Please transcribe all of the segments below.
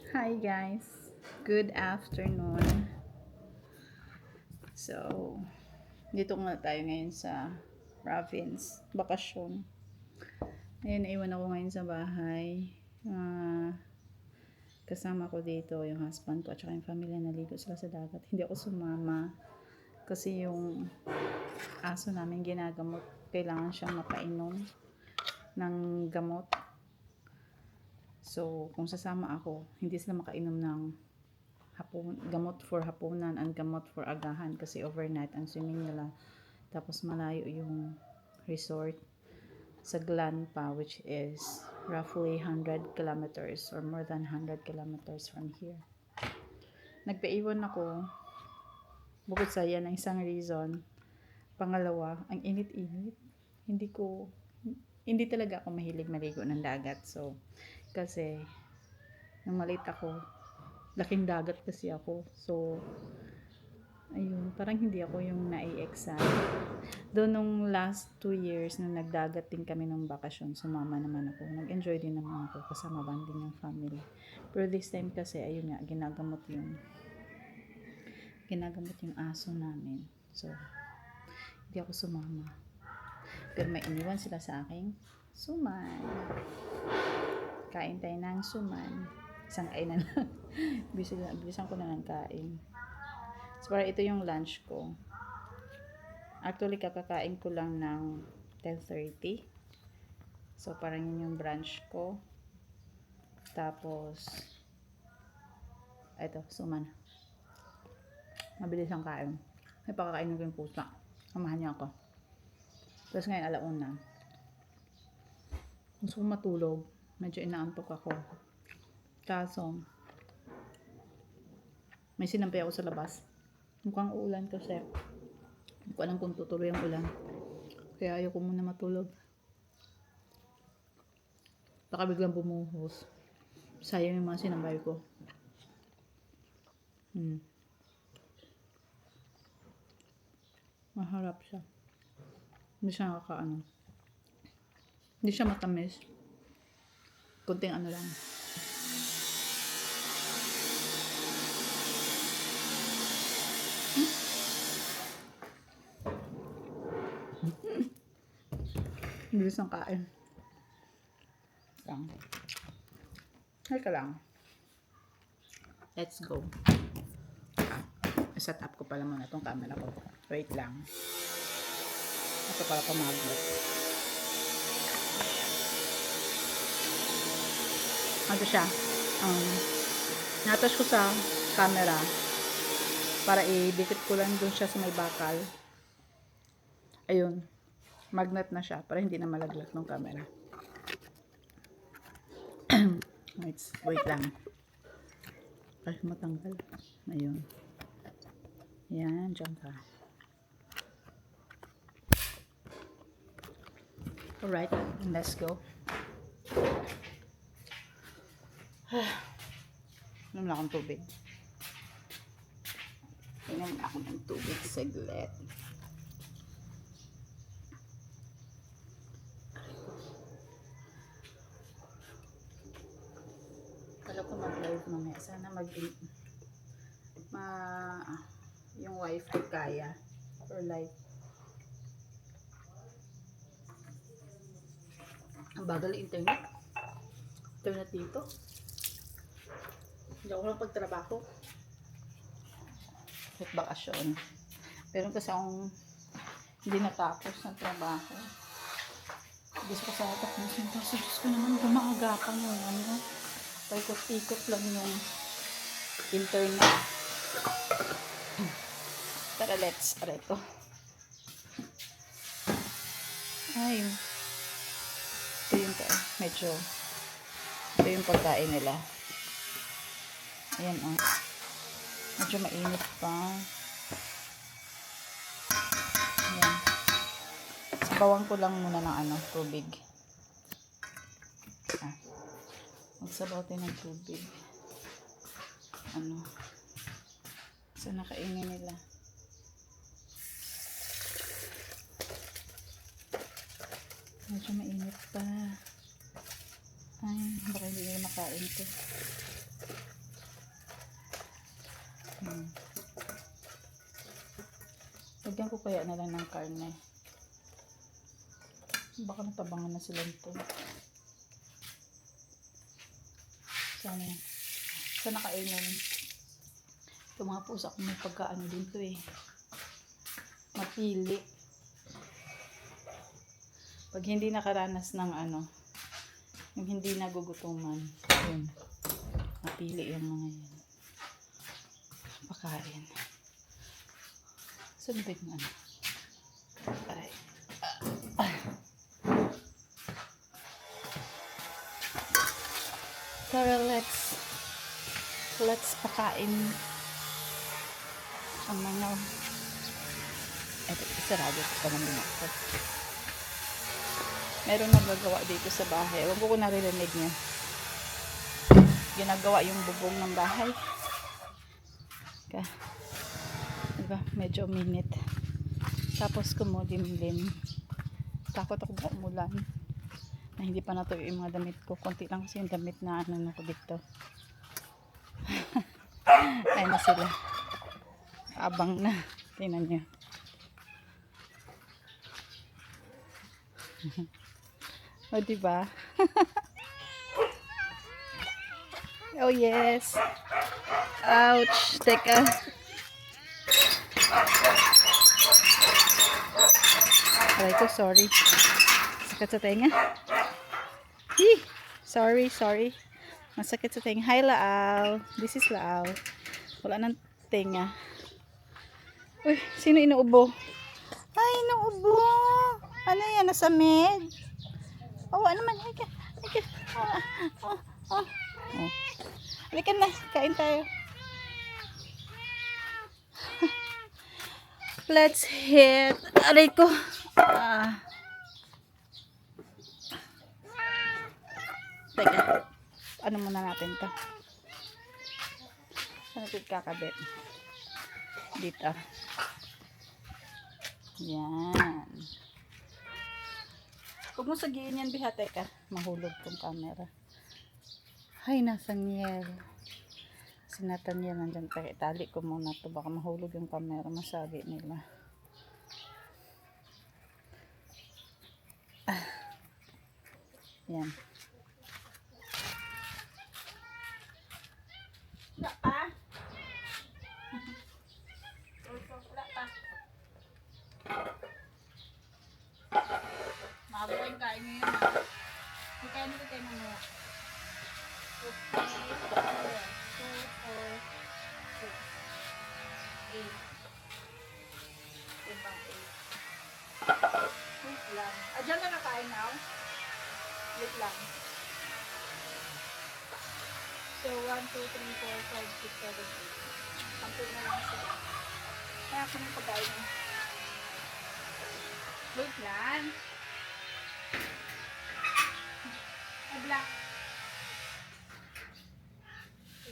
Hi guys, good afternoon. So, dito nga tayo ngayon sa province, bakasyon. Ayun, naiwan ako ngayon sa bahay. Kasama ko dito yung husband ko at saka yung family, naligo sila sa dagat. Hindi ako sumama kasi yung aso namin ginagamot. Kailangan siyang mapainom ng gamot. So, kung sasama ako, hindi sila makainom ng gamot for hapunan and gamot for agahan kasi overnight ang swimming nila. Tapos malayo yung resort sa Glan pa, which is roughly 100 kilometers or more than 100 kilometers from here. Nagpaiwan ako bukod sa yan ang isang reason. Pangalawa, ang init-init. Hindi talaga ako mahilig maligo ng dagat. So, kasi nung maliit ako, laking dagat kasi ako. So, ayun, parang hindi ako yung nai-excite. Doon nung last 2 years na nagdagat din kami ng bakasyon, sumama naman ako. Nag-enjoy din naman ako kasama banding ng family. Pero this time kasi, ayun nga, ginagamot yung aso namin. So, hindi ako sumama. Pero may iniwan sila sa aking suman. Kain tayo ng suman. Isang kainan lang. Bilisan ko na ng kain. So, para ito yung lunch ko. Actually, kakakain ko lang ng 10:30. So, parang yun yung brunch ko. Tapos, ito, suman. Mabilis ang kain. May pakakainin ko yung pusa. Samahan niya ako. Tapos ngayon, alauna. Gusto kong matulog. Medyo inaantok ako. Kaso, may sinampay ako sa labas. Mukhang uulan kasi. Hindi ko alam kung tutuloy ang ulan. Kaya ayoko muna matulog. Baka biglang bumuhos. Sayang yung mga sinambay ko. Maharap siya. Hindi siya nakakaano. Hindi siya matamis. Kunting ano lang. Bilis ng kain. Lang. Halika lang. Let's go. Set up ko pala muna itong camera ko. Wait lang. Ito pala pamagnet. Ano siya? Natas ko sa camera para idikit ko lang dun siya sa may bakal. Ayun. Magnet na siya para hindi na malaglag ng camera. Wait lang. Para matanggal. Ayun. Yan, dyan ka. Alright, let's go. Inom na akong tubig. Inom na ako ng tubig saglit. Kala ko mag-live mamaya. Sana yung wifi kaya or live. Ang bagal ng internet dito. Hindi ako lang pagtrabaho at bakasyon. Pero kasi akong hindi natapos ng trabaho. Gusto ko sa tapusin. Kasi Diyos ko naman gumagapan yung ano. Paikot-ikot lang yung internet. Tara, let's areto. Ay, ito yung medyo ito yung pagkain nila. Ayan medyo mainit pa. Ayan, sabawan ko lang muna ng tubig. Magsabaw tayo ng tubig. So nakainin nila. Medyo mainit pa. Ay, baka hindi nila makain to. Lagyan ko kaya na lang ng karne. Baka natabangan na sila ito. Sana kainin. Ito mga pusa kung may pagkaano din to eh. Mapili. Pag hindi nakaranas ng ano, yung hindi nagugutuman, yun. Mapili yung mga yan. Pakain. Saan ba yung ano? Aray. Tara, let's pakain ang mga eto, isarado ko pa lang din ako. Meron nagagawa dito sa bahay. Ewan ko kung naririnig niyo. Ginagawa yung bubong ng bahay. Diba? Medyo minute. Tapos kumulimlim. Takot ako baka umulan. Na hindi pa natuyo yung mga damit ko. Konti lang kasi yung damit na ano ko dito. Ayun na sila. Abang na. Tingnan nyo. O diba? Oh yes. Ouch. Teka. Aray ko, sorry. Sakit sa tenga. Sorry. Masakit sa tenga. Hi, Laaw. This is Laaw. Wala nang tenga. Uy, sino inuubo? Ay, inuubo. Ano yan? Nasa med? Oh, ano man? Halika. Oh. Halika na. Kain tayo. Let's hit. Aray ko. Teka. Ano muna natin to? Saan natin kakabit? Dito. Yan. Huwag mo sagiin yan, Biha. Teka. Mahulog tong camera. Ay, Nathaniel. Si Nathaniel nandyan. Teka, itali ko muna to. Baka mahulog yung camera. Masagi nila. Yan. Wala pa. Wala pa. Mahaba yung kain nyo yun ha. Yung kain nyo kayo mamaya. Okay. 2, 4, 6, 8. Ibang 8. Wait lang. Diyan ka nakain now? Wait lang. So, 1, 2, 3, 4, 5, 6, 7, 8. Sampu na lang sila. Kaya ako ng pagkain mo. Wait lang. Black.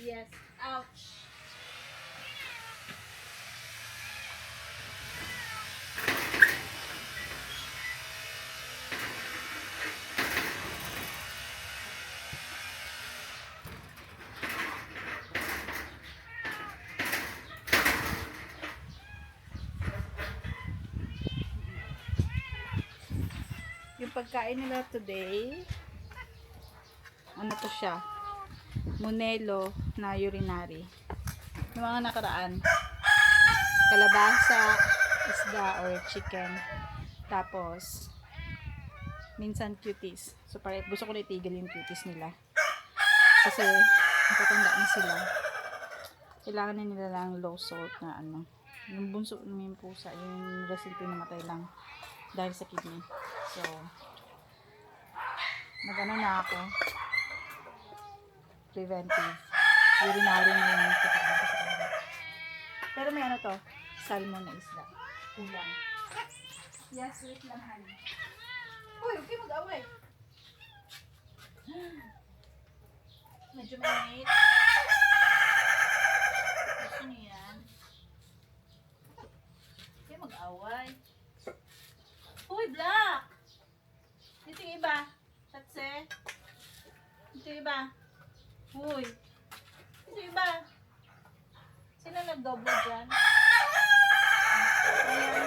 Yes. Ouch. Yung pagkain nila today, ano to siya? Monelo na urinary. Yung mga nakaraan, kalabasa, isda or chicken. Tapos, minsan cuties. So, gusto ko na itigil yung cuties nila. Kasi, nakatanda na sila. Kailangan na nila lang low salt na ano. Yung bunso ng pusa, yung recently namatay lang dahil sa kidney. So, nag-ano na ako. Preventive. Urinary na yung kapatid sa kanila. Pero may ano to, salmon na isda. Ulam. Yes, wait lang, honey. Uy, okay, mag-away. Medyo mainit. Gusto niyo yan? Okay, mag-away. Uy, Black! Dito yung iba. Tatse. Dito yung iba. Uy. Dito yung iba. Sino nag-double dyan? Ayan.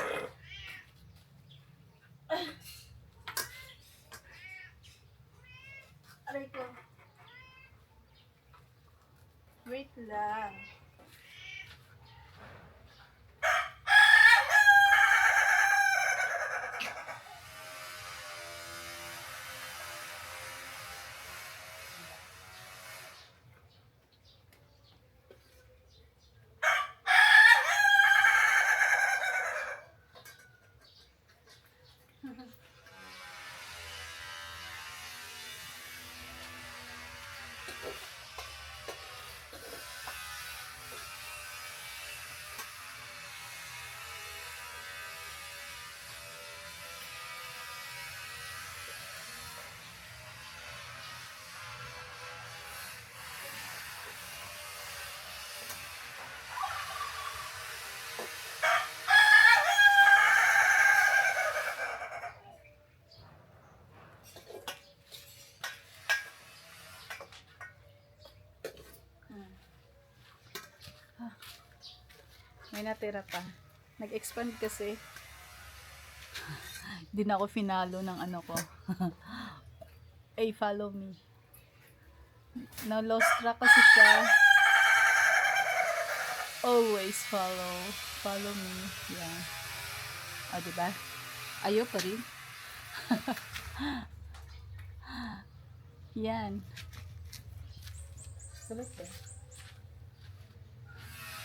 Aray ko. Wait lang. May natira pa. Nag-expand kasi. Di na ako finalo ng ano ko. Ay, follow me. Na-lost track kasi siya. Always follow. Follow me. Yeah. O, diba? Ayaw pa rin. Yan. Sulit eh.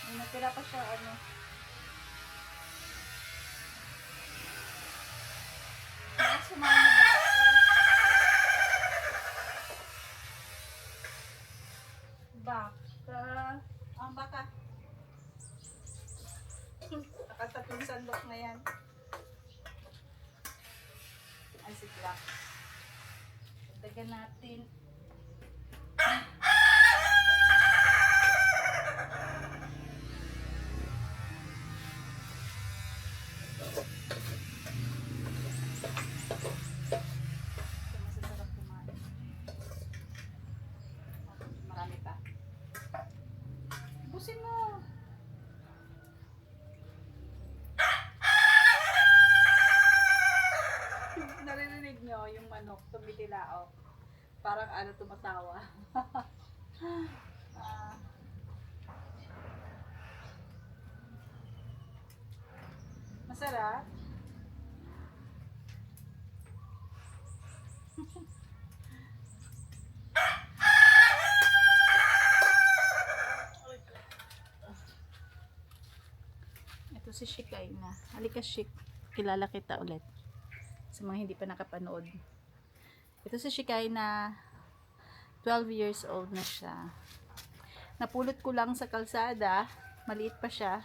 May natira pa siya, ano. Sumama ba ako? Baka. Ang baka. Nakatatlong sandok na yan. Ay, sigla. Dagan natin. Masasarap kumain. Marami pa. Busin mo. Naririnig nyo yung manok tumitilaok. Parang ano tumatawa. Masarap. Ito si Shikay na. Halika Shik. Kilala kita ulit. Sa mga hindi pa nakapanood. Ito si Shikay na 12 years old na siya. Napulot ko lang sa kalsada. Maliit pa siya.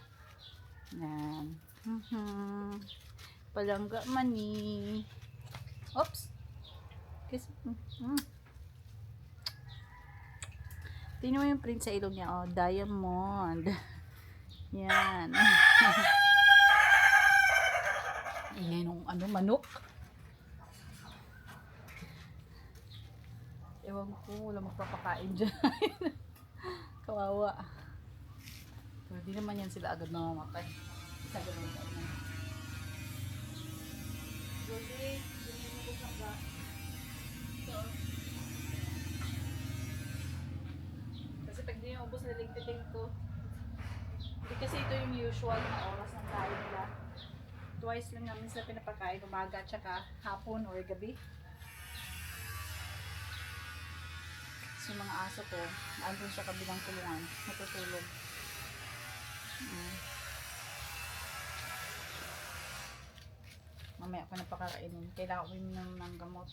Yan. Palangga mani. Oops. Kiss. Tingnan mo yung print sa ilong niya. Oh, diamond. Yan. Ayan yung ano, manok. Ewan ko, wala magpapakain dyan. Kawawa. Pero di naman yan sila agad mamamatay. Isa ganun tayo na. Judy, bumibigod na ba? Kasi pag di yung ubos, niligtiting ko. Hindi kasi ito yung usual na oras ng kain nila. Twice lang namin sila pinapakain, umaga at saka hapon or gabi. So mga aso ko, andun sa kabilang kulungan, natutulog. Mamaya ako napakakainin. Kailangan ko yun ng gamot.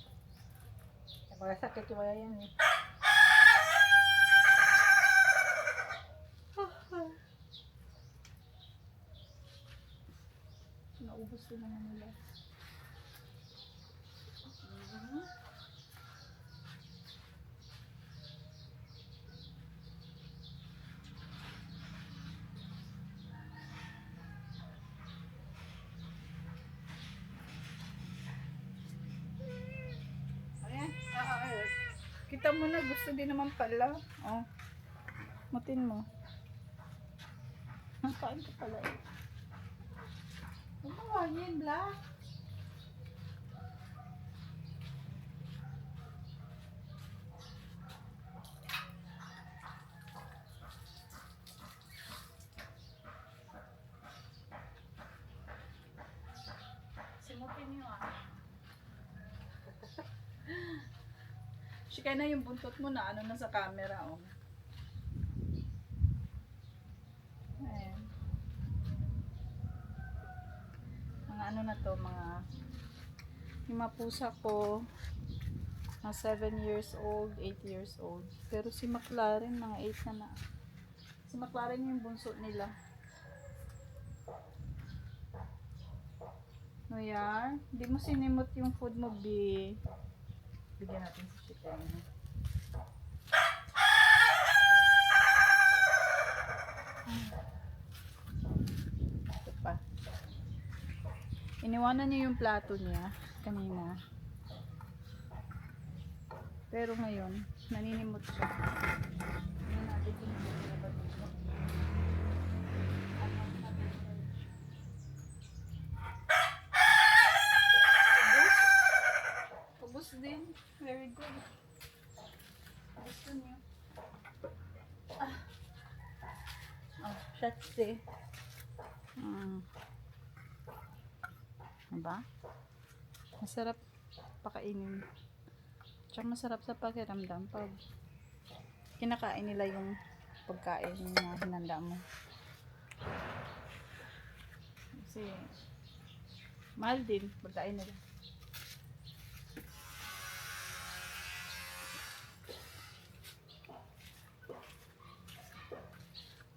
Para sakit yung wala yan eh. Naubos din naman nila. Ayan. Kita mo na, gusto din naman pala. Oh. Mutin mo. Kain ka pala eh. Huwag mo wagin, Black. Simutin niyo ah. Shika na yung buntot mo na ano na sa camera oh. Ayan. Mga ano na to, yung mga pusa ko mga 7 years old, 8 years old. Pero si McLaren mga 8 na na. Si McLaren yung bunso nila. Noyar, hindi mo sinimot yung food mo, B. Bigyan natin si Chicken. Ito pa. Iniwanan niya yung plato niya kanina. Pero ngayon, naninimot siya. Ano natin sinimot niya ba dito? Ubus din. Very good. Gusto niyo. Oh, shots eh. Diba? Masarap pakainin. Tsaka masarap sa pakiramdam pag kinakain nila yung pagkain na hinanda mo. Kasi mahal din pagkain nila.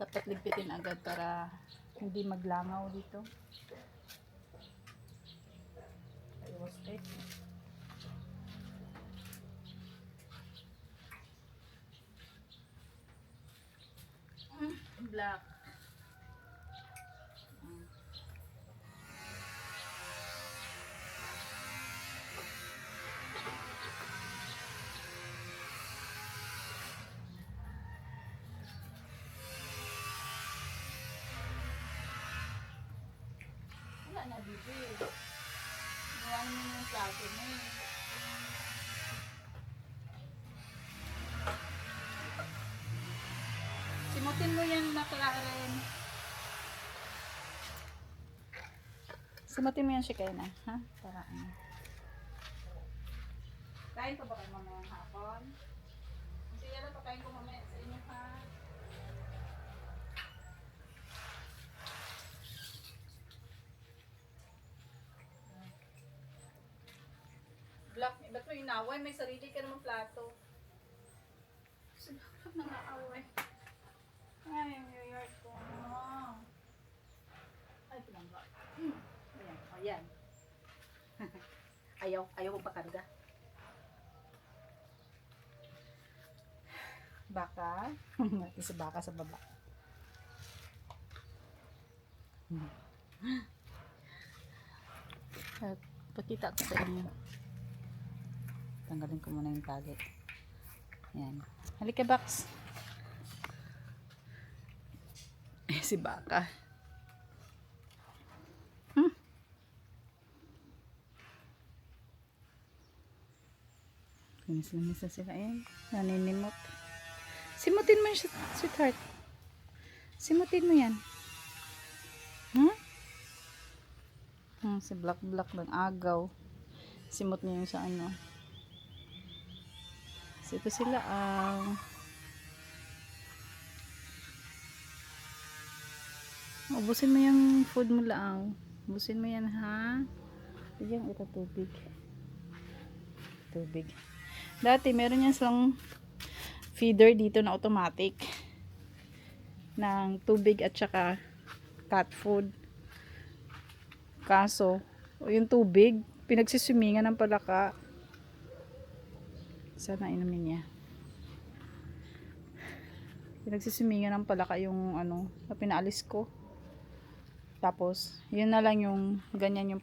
Dapat ligpitin agad para hindi maglangaw dito. Ayos eh. Black. Wala na, bibi. Iwanan mo yung plato mo eh. Simutin mo yan, McLaren. Simutin mo yan, Shikaina. Ha? Para ano. Kain pa ba kayo mamayang hapon? Kasi yan ang pakain ko mamaya sa inyo ha. Black, ba't mo inaway? May sarili ka namang plato. Sinakap na naaway. Ay, yung yard ko. Ay, pinangga. Ayan, ayan. Ayaw ko pakarga. Baka. Natin si baka sa baba. At pakita ko sa inyo. Tanggalin ko muna yung tali. Ayan. Halika, Bax. Si baka. Kinis-linis na sila. Ayan. Naninimot. Simutin mo yung sweetheart. Simutin mo yan. Si Black ng agaw. Simot niya yung sa ano. So, ito sila ubusin mo yung food mo lang. Ubusin mo yan ha. Bigyan ito tubig. Dati meron yan silang feeder dito na automatic ng tubig at saka cat food. Kaso yung tubig pinagsiswimingan ng palaka. Sana inumin niya. Pinagsiswimingan ng palaka yung ano na pinaalis ko. Tapos yun na lang yung ganyan yung